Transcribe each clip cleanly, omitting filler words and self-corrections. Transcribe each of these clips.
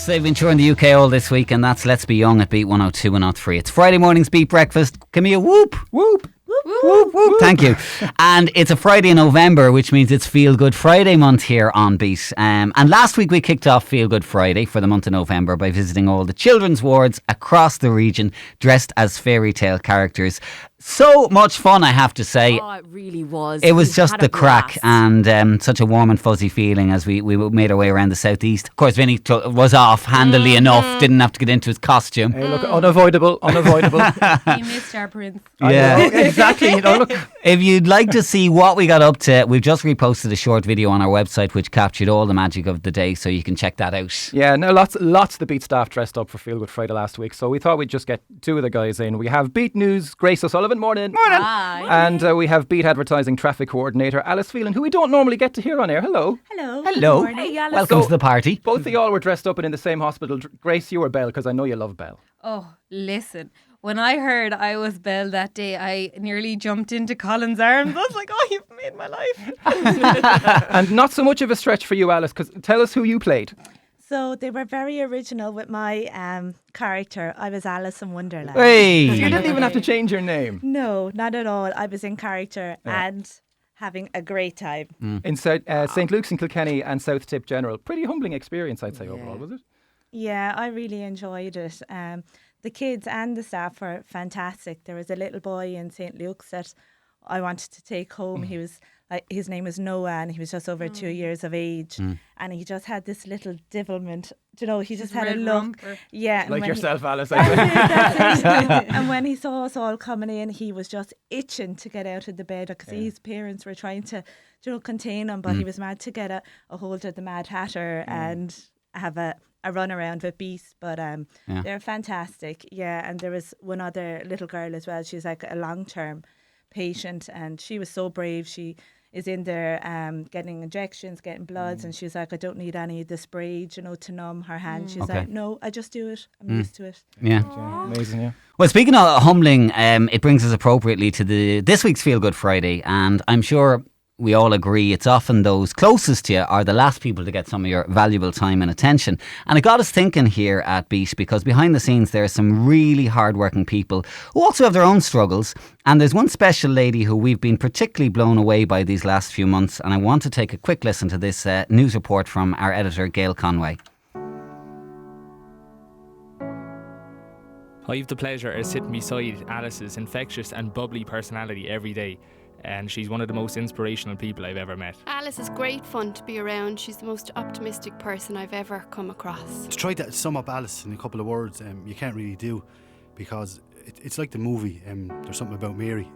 They've been touring the UK all this week, and that's Let's Be Young at Beat 102 and 103. It's Friday morning's Beat Breakfast. Give me a whoop. Whoop. Whoop, whoop. Thank you. And it's a Friday in November, which means it's Feel Good Friday month here on Beat. And last week we kicked off Feel Good Friday for the month of November by visiting all the children's wards across the region dressed as fairy tale characters. So much fun, I have to say. Oh, it really was. It was just the crack, and such a warm and fuzzy feeling as we made our way around the southeast. Of course, Vinny was off handily enough, didn't have to get into his costume. Hey, look, unavoidable. He missed our prince. Yeah, exactly. Look. If you'd like to see what we got up to, we've just reposted a short video on our website which captured all the magic of the day, so you can check that out. Yeah, no, lots of the Beat staff dressed up for Feel Good Friday last week, so we thought we'd just get two of the guys in. We have Beat News Grace O'Sullivan, morning. Hi. And we have Beat Advertising Traffic Coordinator Alice Phelan, who we don't normally get to hear on air. Hello. Hello. Hello. Hey, Alice. Welcome to the party. Both of y'all were dressed up and in the same hospital. Grace, you were Belle, because I know you love Belle. Oh, listen. When I heard I was Belle that day, I nearly jumped into Colin's arms. I was like, oh, you've made my life. And not so much of a stretch for you, Alice, because tell us who you played. So they were very original with my character. I was Alice in Wonderland. Hey. You didn't even have to change your name. No, not at all. I was in character and having a great time. In St. Luke's in Kilkenny and South Tip General. Pretty humbling experience, I'd say, overall, was it? Yeah, I really enjoyed it. The kids and the staff were fantastic. There was a little boy in St. Luke's that I wanted to take home. He was his name was Noah, and he was just over 2 years of age, and he just had this little devilment. You know, he just had a look. Romper. Yeah, Like yourself, Alice. That's it. And when he saw us all coming in, he was just itching to get out of the bed because his parents were trying to, contain him, but he was mad to get a hold of the Mad Hatter and have a run around with Beast. But they're fantastic. Yeah, and there was one other little girl as well. She's like a long-term patient, and she was so brave. She is in there getting injections, getting bloods, and she's like, I don't need any of the spray, to numb her hand. She's like, no, I just do it. I'm used to it. Yeah. Amazing, yeah. Well, speaking of humbling, it brings us appropriately to this week's Feel Good Friday, and I'm sure we all agree it's often those closest to you are the last people to get some of your valuable time and attention. And it got us thinking here at Beat, because behind the scenes there are some really hard-working people who also have their own struggles. And there's one special lady who we've been particularly blown away by these last few months. And I want to take a quick listen to this news report from our editor, Gail Conway. I've the pleasure of sitting beside Alice's infectious and bubbly personality every day. And she's one of the most inspirational people I've ever met. Alice is great fun to be around. She's the most optimistic person I've ever come across. To try to sum up Alice in a couple of words, you can't really do, because it's like the movie, There's Something About Mary.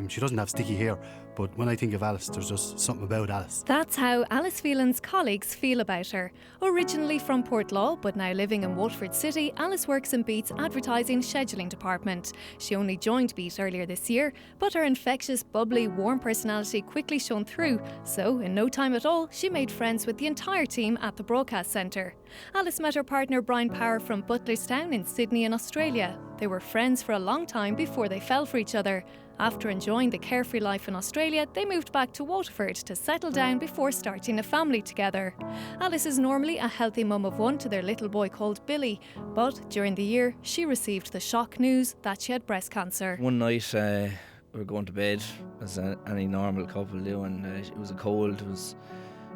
She doesn't have sticky hair, but when I think of Alice, there's just something about Alice. That's how Alice Phelan's colleagues feel about her. Originally from Portlaw, but now living in Waterford City, Alice works in Beat's advertising scheduling department. She only joined Beat earlier this year, but her infectious, bubbly, warm personality quickly shone through. So, in no time at all, she made friends with the entire team at the broadcast centre. Alice met her partner Brian Power from Butlerstown in Sydney in Australia. They were friends for a long time before they fell for each other. After enjoying the carefree life in Australia, they moved back to Waterford to settle down before starting a family together. Alice is normally a healthy mum of one to their little boy called Billy, but during the year, she received the shock news that she had breast cancer. One night, we were going to bed, as any normal couple do, and it was a cold.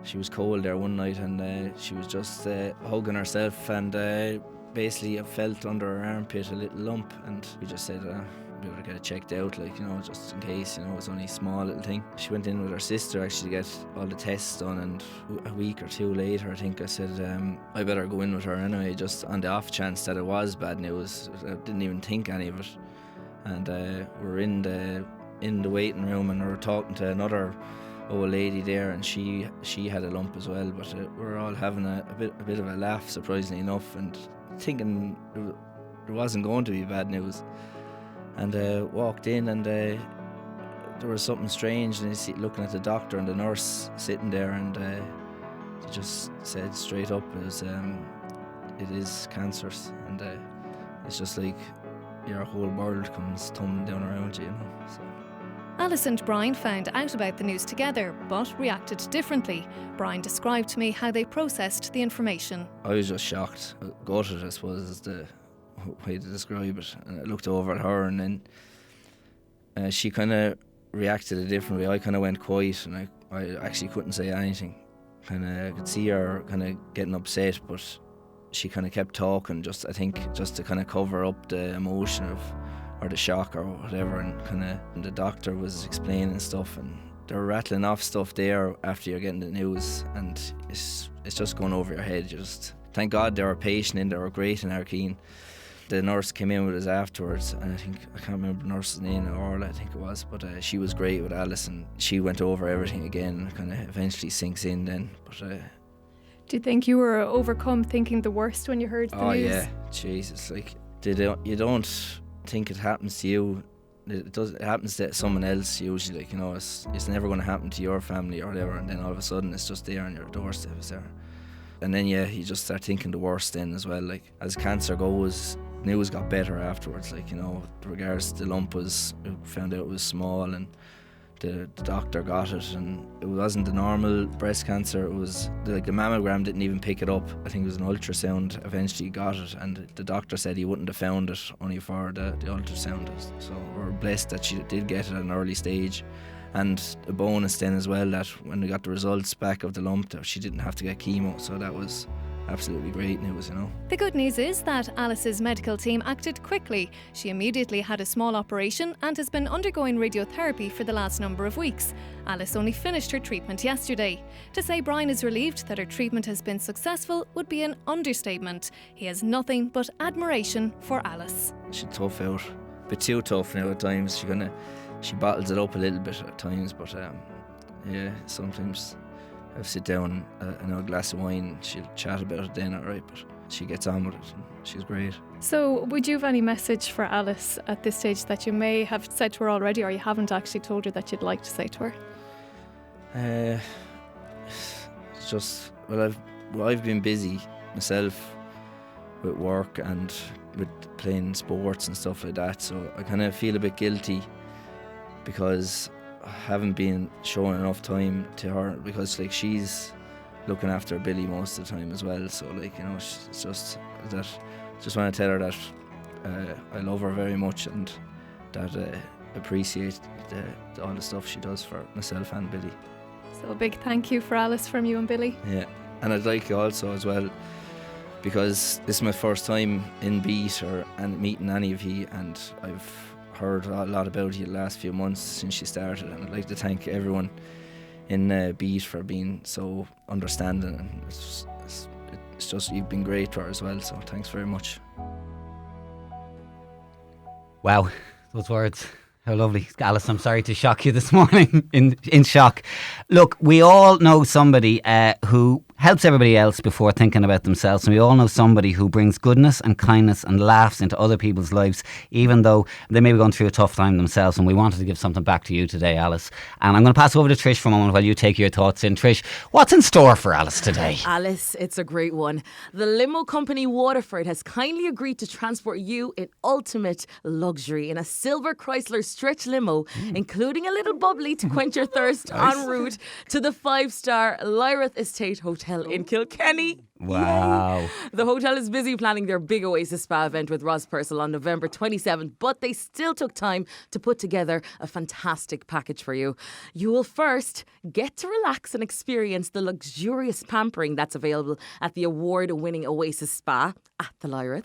She was cold there one night, and she was just hugging herself, and basically I felt under her armpit a little lump, and we just said, we would get it checked out, just in case, it's only a small little thing. She went in with her sister actually to get all the tests done, and a week or two later, I think I said, I better go in with her anyway, just on the off chance that it was bad news. I didn't even think any of it. And we're in the waiting room, and we were talking to another old lady there, and she had a lump as well, but we were all having a bit of a laugh, surprisingly enough, and thinking there wasn't going to be bad news. And walked in, and there was something strange, and he's looking at the doctor and the nurse sitting there, and they just said straight up, it is cancerous, and it's just like your whole world comes tumbling down around you, So Alice and Brian found out about the news together, but reacted differently. Brian described to me how they processed the information. I was just shocked, gutted, I suppose, is the way to describe it. And I looked over at her, and then she kind of reacted a different way. I kind of went quiet, and I actually couldn't say anything. I could see her kind of getting upset, but she kind of kept talking, just to kind of cover up the emotion or the shock or whatever. And the doctor was explaining stuff, and they were rattling off stuff there after you're getting the news, and it's just going over your head. Thank God they were patient and they were great and are keen. The nurse came in with us afterwards, and I can't remember the nurse's name, Orla I think it was, but she was great with Alice, and she went over everything again, and kind of eventually sinks in then. But do you think you were overcome thinking the worst when you heard the news? Oh yeah, Jesus, you don't think it happens to you. It happens to someone else usually, it's never going to happen to your family or whatever, and then all of a sudden it's just there on your doorstep, it's there. And then you just start thinking the worst then as well. As cancer goes, news got better afterwards. With regards to the lump, we found out it was small, and the doctor got it, and it wasn't the normal breast cancer. It was the mammogram didn't even pick it up. I think it was an ultrasound eventually got it, and the doctor said he wouldn't have found it only for the ultrasound. So we're blessed that she did get it at an early stage. And a bonus then as well, that when we got the results back of the lump, that she didn't have to get chemo, so that was absolutely great news, The good news is that Alice's medical team acted quickly. She immediately had a small operation and has been undergoing radiotherapy for the last number of weeks. Alice only finished her treatment yesterday. To say Brian is relieved that her treatment has been successful would be an understatement. He has nothing but admiration for Alice. She's tough out, a bit too tough now at times. She bottles it up a little bit at times, but sometimes I'll sit down and have a glass of wine, she'll chat about it then, alright, but she gets on with it and she's great. So would you have any message for Alice at this stage that you may have said to her already, or you haven't actually told her that you'd like to say to her? It's just, I've been busy myself with work and with playing sports and stuff like that, so I kind of feel a bit guilty because I haven't been showing enough time to her, because she's looking after Billy most of the time as well, so it's just that just want to tell her that I love her very much, and that I appreciate all the stuff she does for myself and Billy. So a big thank you for Alice from you and Billy. Yeah, and I'd like also as well, because this is my first time in Beat and meeting any of you, and I've heard a lot about you the last few months since she started, and I'd like to thank everyone in Beat for being so understanding, and it's just, you've been great to her as well, so thanks very much. Wow, those words. How lovely. Alice, I'm sorry to shock you this morning. in shock. Look, we all know somebody who helps everybody else before thinking about themselves, and we all know somebody who brings goodness and kindness and laughs into other people's lives, even though they may be going through a tough time themselves, and we wanted to give something back to you today, Alice. And I'm going to pass over to Trish for a moment while you take your thoughts in. Trish, what's in store for Alice today? Alice, it's a great one. The Limo Company Waterford has kindly agreed to transport you in ultimate luxury in a silver Chrysler stretch limo, including a little bubbly to quench your thirst en route to the 5-star Lyrath Estate Hotel in Kilkenny. Wow. Yay. The hotel is busy planning their big Oasis Spa event with Ross Purcell on November 27th, but they still took time to put together a fantastic package for you. You will first get to relax and experience the luxurious pampering that's available at the award-winning Oasis Spa at the Lyrath.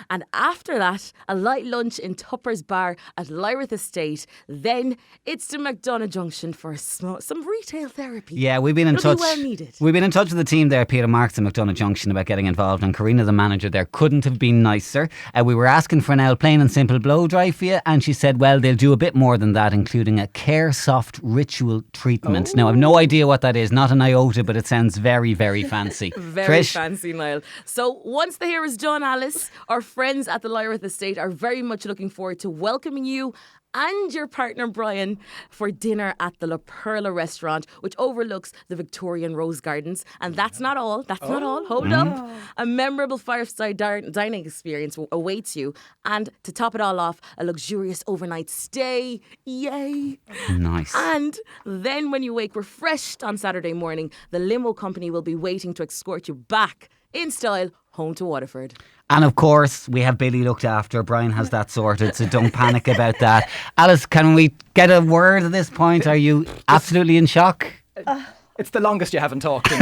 And after that, a light lunch in Tupper's Bar at Lyrath Estate. Then it's to McDonough Junction for some retail therapy. Yeah, we've been in It'll touch. be well needed. We've been in touch with the team there, Peter Marks and McDonough Junction, about getting involved, and Karina, the manager there, couldn't have been nicer. We were asking for an old plain and simple blow dry for you, and she said, well, they'll do a bit more than that, including a care soft ritual treatment. Now, I've no idea what that is, not an iota, but it sounds very, very fancy. Very Trish? fancy, Niall. So once the hair is done, Alice, our friends at the Lyrath Estate are very much looking forward to welcoming you and your partner Brian for dinner at the La Perla restaurant, which overlooks the Victorian Rose Gardens. And that's not all. That's not all. Hold up. A memorable fireside dining experience awaits you. And to top it all off, a luxurious overnight stay. Yay. Nice. And then when you wake refreshed on Saturday morning, the Limo Company will be waiting to escort you back in style home to Waterford. And of course, we have Billy looked after. Brian has that sorted, so don't panic about that. Alice, can we get a word at this point? Are you absolutely in shock? It's the longest you haven't talked.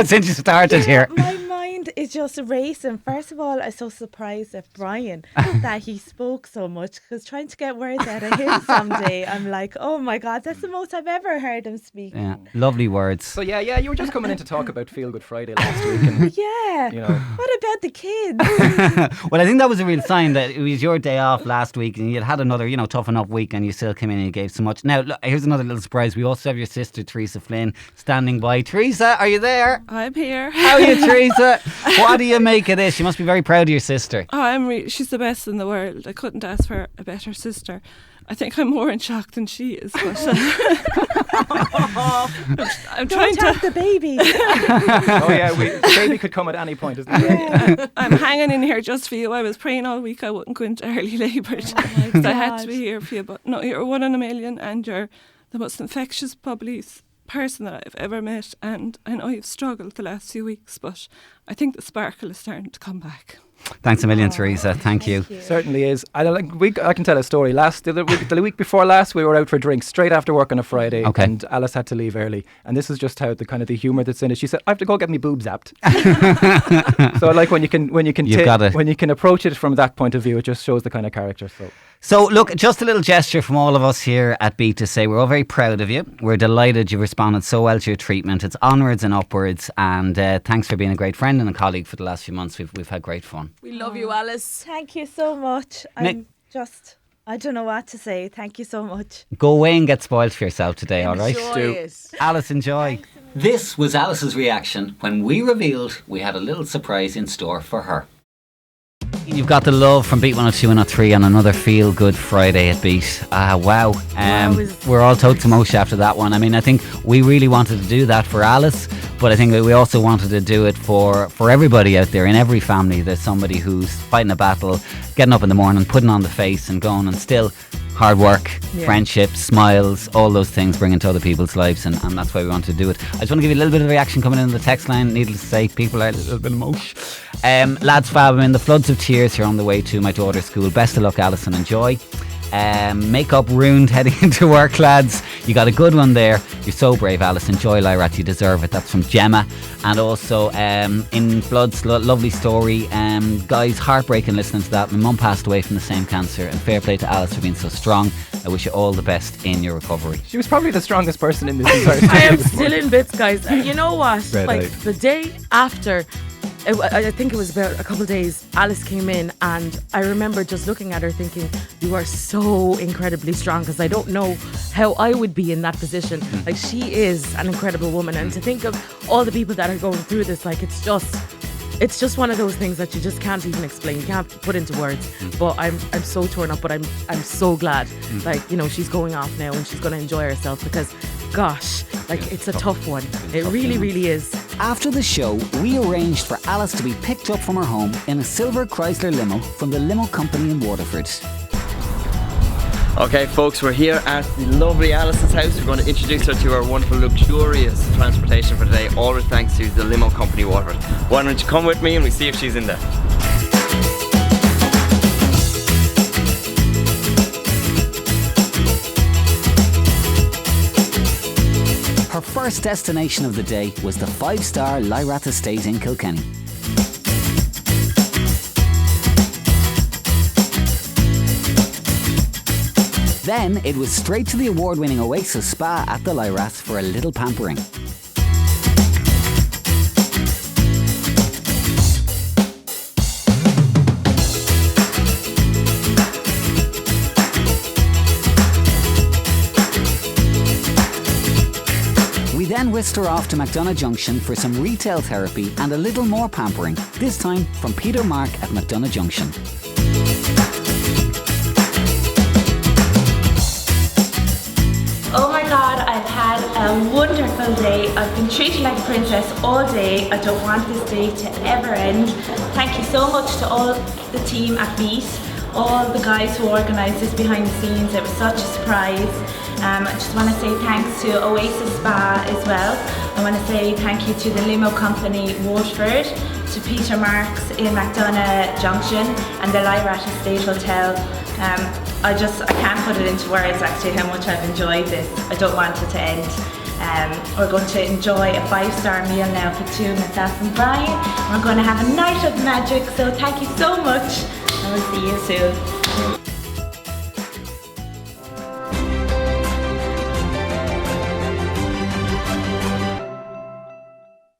Since you started here. My mind is just racing. First of all, I'm so surprised at Brian that he spoke so much, because trying to get words out of him someday, I'm like, oh my God, that's the most I've ever heard him speak. Yeah, lovely words. So yeah, you were just coming in to talk about Feel Good Friday last week. And, Yeah. you know, What about the kids? Well, I think that was a real sign that it was your day off last week and you'd had another, tough enough week and you still came in and you gave so much. Now, look, here's another little surprise. We also have your sister, Teresa Flynn, standing by. Teresa, are you there? I'm here. How are you, Teresa? What do you make of this? You must be very proud of your sister. Oh, she's the best in the world. I couldn't ask for a better sister. I think I'm more in shock than she is. But, I'm trying Don't to. have the baby. oh yeah, the baby could come at any point, isn't it? I'm hanging in here just for you. I was praying all week I wouldn't go into early labour. So I had to be here for you. But no, you're one in a million, and you're the most infectious, probably person that I've ever met. And I know you've struggled the last few weeks, but I think the sparkle is starting to come back. Thanks a million, Teresa. Thank you. Certainly is. I can tell a story. The week before last, we were out for drinks straight after work on a Friday, Okay. and Alice had to leave early. And this is just how the humour that's in it. She said, "I have to go get me boobs zapped." So, like when you can approach it from that point of view, it just shows the kind of character. So, look, just a little gesture from all of us here at Beat to say we're all very proud of you. We're delighted you responded so well to your treatment. It's onwards and upwards. And thanks for being a great friend and a colleague for the last few months. We've had great fun. We love you, Alice. Thank you so much. I don't know what to say. Thank you so much. Go away and get spoiled for yourself today, all right? Enjoy it. Alice, enjoy. This was Alice's reaction when we revealed we had a little surprise in store for her. You've got the love from Beat 102 and 103 on another Feel Good Friday at Beat. Wow. We're all told to mosh after that one. I mean, I think we really wanted to do that for Alice, but I think we also wanted to do it for everybody out there. In every family, there's somebody who's fighting a battle, getting up in the morning, putting on the face and going, and still hard work, friendship, smiles, all those things bring into other people's lives, and that's why we want to do it. I just want to give you a little bit of reaction coming in on the text line. Needless to say, people are a little bit emotional. Lads fab, I'm in the floods of tears here on the way to my daughter's school. Best of luck, Alison, enjoy. Makeup ruined heading into work, lads. You got a good one there. You're so brave, Alice. Enjoy Lyrath, you deserve it. That's from Gemma. And also in Floods, lovely story. Guys, heartbreaking listening to that. My mum passed away from the same cancer, and fair play to Alice for being so strong. I wish you all the best in your recovery. She was probably the strongest person in this entire studio. I am this still morning. in bits, guys. And you know what? Red-eyed. The day after, I think it was about a couple of days, Alice came in, and I remember just looking at her thinking, you are so incredibly strong, because I don't know how I would be in that position. Like, she is an incredible woman, and to think of all the people that are going through this, like, it's just one of those things that you just can't even explain. You can't put into words. But I'm so torn up, but I'm so glad. Like, she's going off now and she's going to enjoy herself, because gosh, like, it's a tough one. It really, really is. After the show, we arranged for Alice to be picked up from her home in a silver Chrysler limo from the Limo Company in Waterford. Okay, folks, we're here at the lovely Alice's house. We're going to introduce her to our wonderful, luxurious transportation for today, all with thanks to the Limo Company Waterford. Why don't you come with me and we see if she's in there. Her first destination of the day was the 5-star Lyrath Estate in Kilkenny. Then it was straight to the award-winning Oasis Spa at the Lyrath for a little pampering. We then whisked her off to McDonough Junction for some retail therapy and a little more pampering, this time from Peter Mark at McDonough Junction. Oh my God, I've had a wonderful day. I've been treated like a princess all day. I don't want this day to ever end. Thank you so much to all the team at Meet, all the guys who organised this behind the scenes. It was such a surprise. I just want to say thanks to Oasis Spa as well. I want to say thank you to the Limo Company Waterford, to Peter Marks in McDonough Junction and the Lyrath Estate Hotel. I can't put it into words actually how much I've enjoyed this. I don't want it to end. We're going to enjoy a 5-star meal now for two, myself and Brian. We're going to have a night of magic, so thank you so much and we'll see you soon.